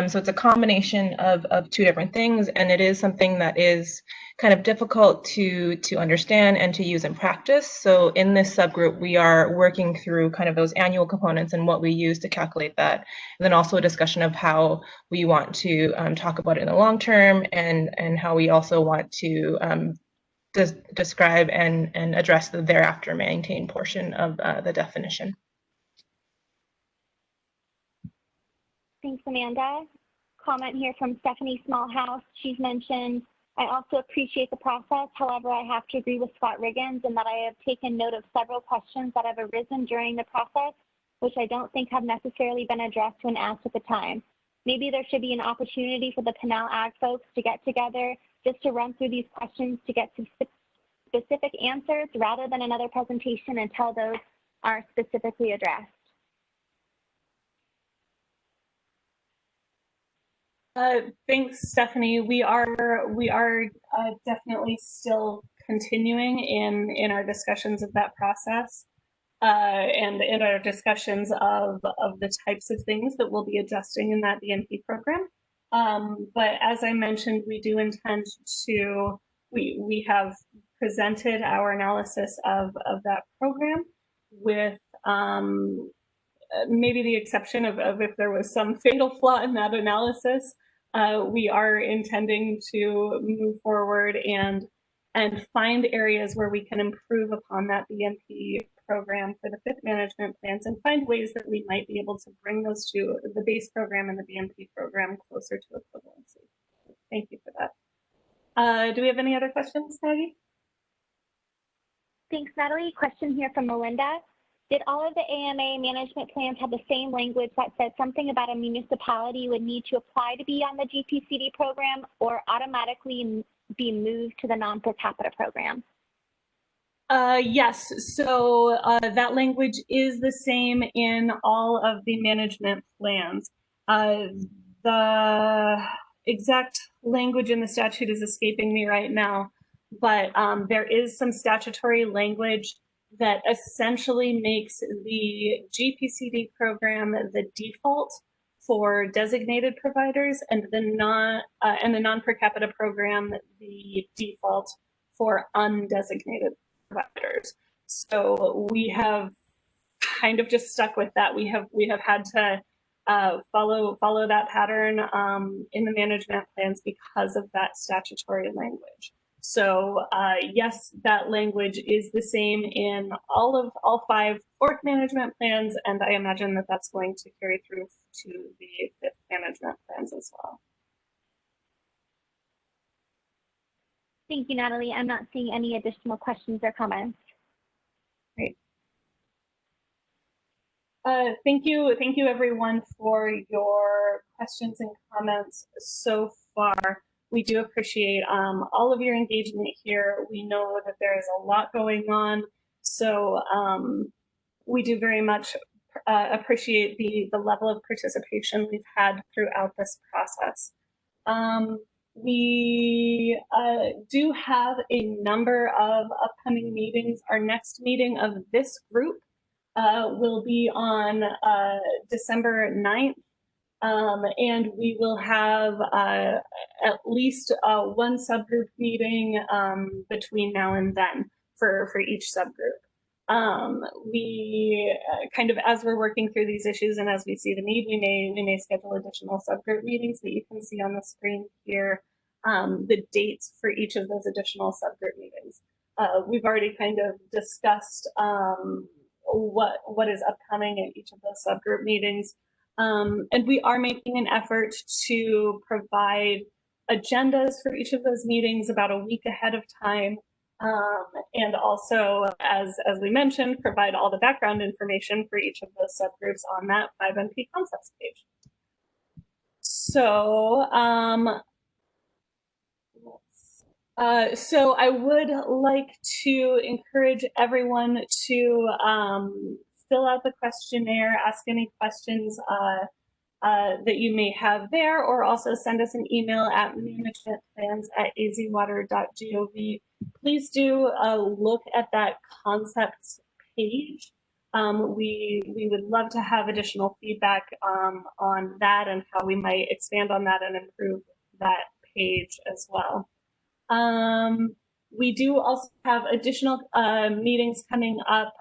D: So it's a combination of 2 different things, and it is something that is kind of difficult to understand and to use in practice. So in this subgroup, we are working through kind of those annual components and what we use to calculate that, and then also a discussion of how we want to talk about it in the long term, and how we also want to describe and address the thereafter maintain portion of the definition.
C: Thanks, Amanda. Comment here from Stephanie Smallhouse. She's mentioned, I also appreciate the process. However, I have to agree with Scott Riggins in that I have taken note of several questions that have arisen during the process, which I don't think have necessarily been addressed when asked at the time. Maybe there should be an opportunity for the Pinal Ag folks to get together just to run through these questions to get to specific answers rather than another presentation until those are specifically addressed.
A: Thanks, Stephanie. We are definitely still continuing in our discussions of that process and in our discussions of the types of things that we'll be adjusting in that BNP program. But as I mentioned, we do intend to, we have presented our analysis of that program with maybe the exception of if there was some fatal flaw in that analysis. We are intending to move forward and find areas where we can improve upon that BMP program for the 5th management plans and find ways that we might be able to bring those to the base program and the BMP program closer to equivalency. Thank you for that. Do we have any other questions, Maggie?
C: Thanks, Natalie. Question here from Melinda. Did all of the AMA management plans have the same language that said something about a municipality would need to apply to be on the GPCD program or automatically be moved to the non-per capita program?
A: Yes, so that language is the same in all of the management plans. the exact language in the statute is escaping me right now, but there is some statutory language that essentially makes the GPCD program the default for designated providers, and the non per capita program the default for undesignated providers. So we have kind of just stuck with that. We have had to follow that pattern in the management plans because of that statutory language. So yes, that language is the same in all 5 fourth management plans, and I imagine that that's going to carry through to the 5th management plans as well.
C: Thank you, Natalie. I'm not seeing any additional questions or comments.
A: Great. Thank you everyone for your questions and comments so far. We do appreciate all of your engagement here. We know that there is a lot going on, so we do very much appreciate the level of participation we've had throughout this process. We do have a number of upcoming meetings. Our next meeting of this group will be on December 9th. And we will have at least one subgroup meeting between now and then for each subgroup. We kind of, as we're working through these issues and as we see the need, we may schedule additional subgroup meetings that you can see on the screen here, the dates for each of those additional subgroup meetings. We've already kind of discussed what is upcoming at each of those subgroup meetings. And we are making an effort to provide agendas for each of those meetings about a week ahead of time. And also, as we mentioned, provide all the background information for each of those subgroups on that 5MP Concepts page. So, so I would like to encourage everyone to fill out the questionnaire, ask any questions that you may have there, or also send us an email at managementplans@azwater.gov. Please do look at that concepts page. We would love to have additional feedback on that and how we might expand on that and improve that page as well. We do also have additional meetings coming up.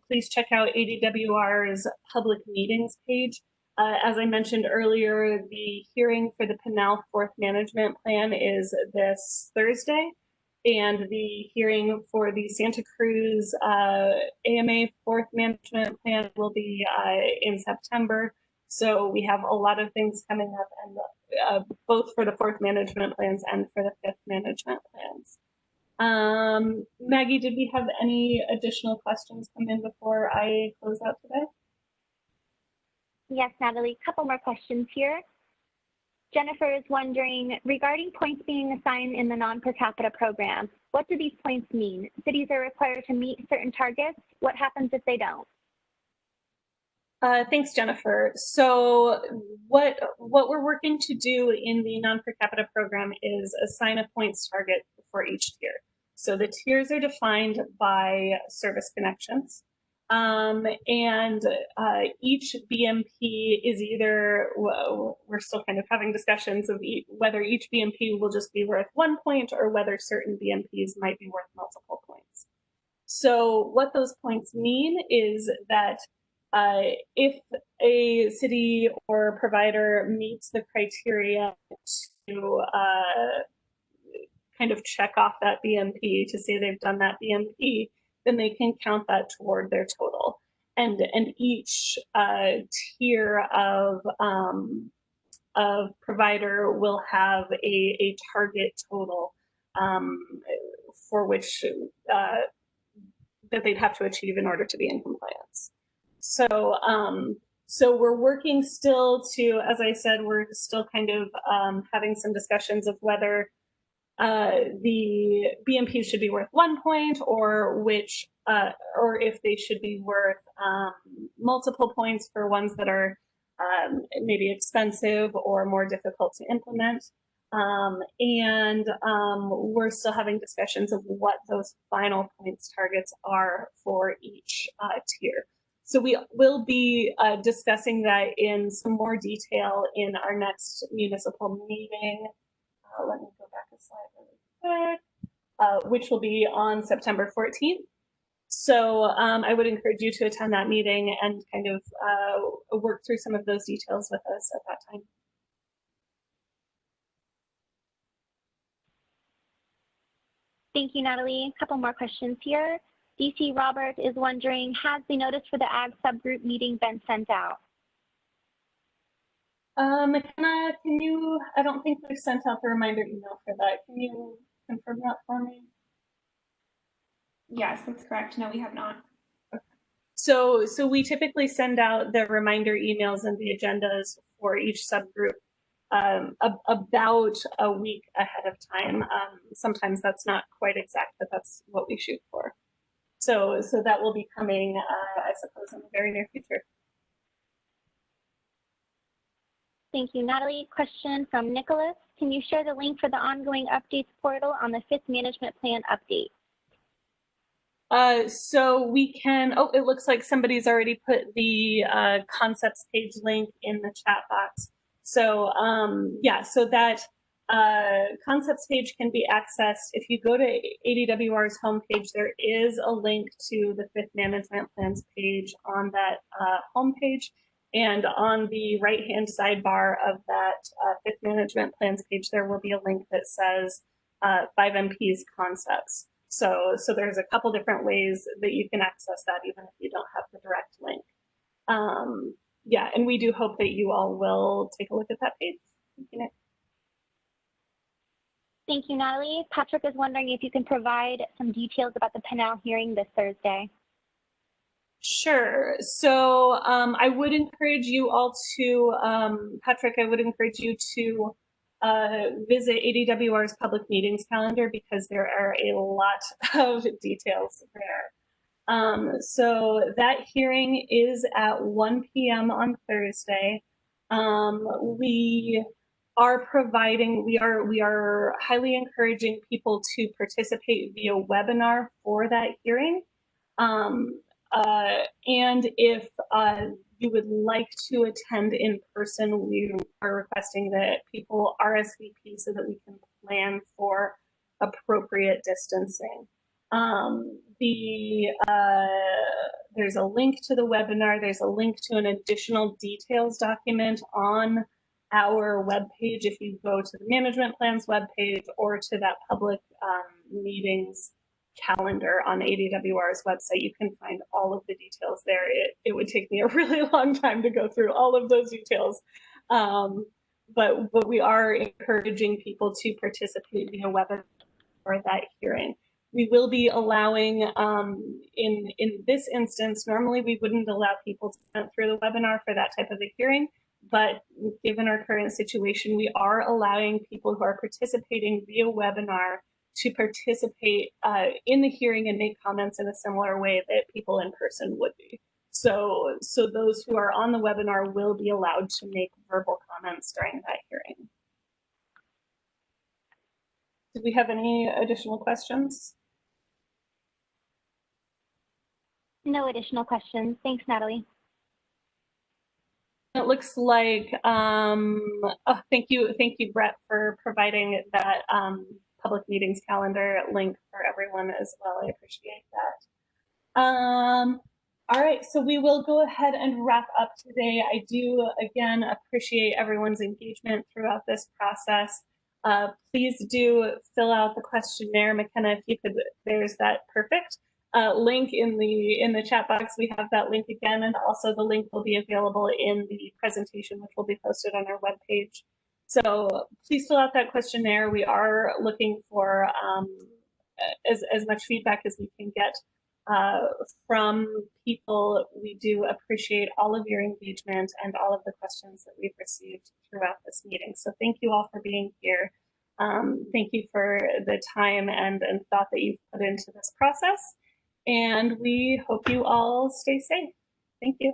A: Please check out ADWR's public meetings page. As I mentioned earlier, the hearing for the Pinal 4th Management Plan is this Thursday, and the hearing for the Santa Cruz AMA 4th Management Plan will be in September. So we have a lot of things coming up, and both for the 4th Management Plans and for the 5th Management Plans. Maggie, did we have any additional questions come in before I close out today?
C: Yes, Natalie, a couple more questions here. Jennifer is wondering, regarding points being assigned in the non-per capita program, what do these points mean? Cities are required to meet certain targets. What happens if they don't?
A: Thanks, Jennifer. So what we're working to do in the non-per capita program is assign a points target for each tier. So the tiers are defined by service connections. And each BMP is either, well, we're still kind of having discussions of whether each BMP will just be worth 1 point or whether certain BMPs might be worth multiple points. So what those points mean is that if a city or provider meets the criteria to kind of check off that BMP to say they've done that BMP, then they can count that toward their total. And each tier of provider will have a target total for which that they'd have to achieve in order to be in compliance. So, so we're working still to, as I said, we're still kind of having some discussions of whether the BMP should be worth 1 point or which, or if they should be worth multiple points for ones that are maybe expensive or more difficult to implement. We're still having discussions of what those final points targets are for each tier. So we will be discussing that in some more detail in our next municipal meeting. Let me go back a slide really quick, which will be on September 14th. So I would encourage you to attend that meeting and kind of work through some of those details with us at that time.
C: Thank you, Natalie. A couple more questions here. DC Robert is wondering, has the notice for the Ag subgroup meeting been sent out?
A: McKenna, can you, I don't think we've sent out the reminder email for that. Can you confirm that for me?
B: Yes, that's correct. No, we have not.
A: Okay. So we typically send out the reminder emails and the agendas for each subgroup about a week ahead of time. Sometimes that's not quite exact, but that's what we shoot for. So that will be coming, I suppose, in the very near future.
C: Thank you, Natalie. Question from Nicholas. Can you share the link for the ongoing updates portal on the 5th management plan update?
A: So we can, oh, it looks like somebody's already put the concepts page link in the chat box. So yeah, so that concepts page can be accessed. If you go to ADWR's homepage, there is a link to the 5th management plans page on that homepage. And on the right-hand sidebar of that 5th management plans page, there will be a link that says 5MP's concepts. So there's a couple different ways that you can access that, even if you don't have the direct link. Yeah, and we do hope that you all will take a look at that page. Thank you, Nick.
C: Thank you, Natalie. Patrick is wondering if you can provide some details about the panel hearing this Thursday.
A: Sure. So I would encourage you all to, Patrick, I would encourage you to visit ADWR's public meetings calendar because there are a lot of details there. So that hearing is at 1 p.m. on Thursday. We are providing, we are highly encouraging people to participate via webinar for that hearing. And if you would like to attend in person, we are requesting that people RSVP so that we can plan for appropriate distancing. There's a link to the webinar. There's a link to an additional details document on our webpage. If you go to the management plans webpage or to that public meetings calendar on ADWR's website, you can find all of the details there. It would take me a really long time to go through all of those details. But we are encouraging people to participate via webinar for that hearing. We will be allowing, in this instance, normally we wouldn't allow people to sit through the webinar for that type of a hearing, but given our current situation, we are allowing people who are participating via webinar to participate in the hearing and make comments in a similar way that people in person would be. So those who are on the webinar will be allowed to make verbal comments during that hearing. Did we have any additional questions?
C: No additional questions. Thanks, Natalie.
A: It looks like, oh, thank you, Brett, for providing that public meetings calendar link for everyone as well. I appreciate that. All right, so we will go ahead and wrap up today. I do, again, appreciate everyone's engagement throughout this process. Please do fill out the questionnaire. McKenna, if you could, there's that perfect link in the chat box. We have that link again, and also the link will be available in the presentation, which will be posted on our webpage. So please fill out that questionnaire. We are looking for as much feedback as we can get from people. We do appreciate all of your engagement and all of the questions that we've received throughout this meeting. So thank you all for being here. Thank you for the time and thought that you've put into this process. And we hope you all stay safe. Thank you.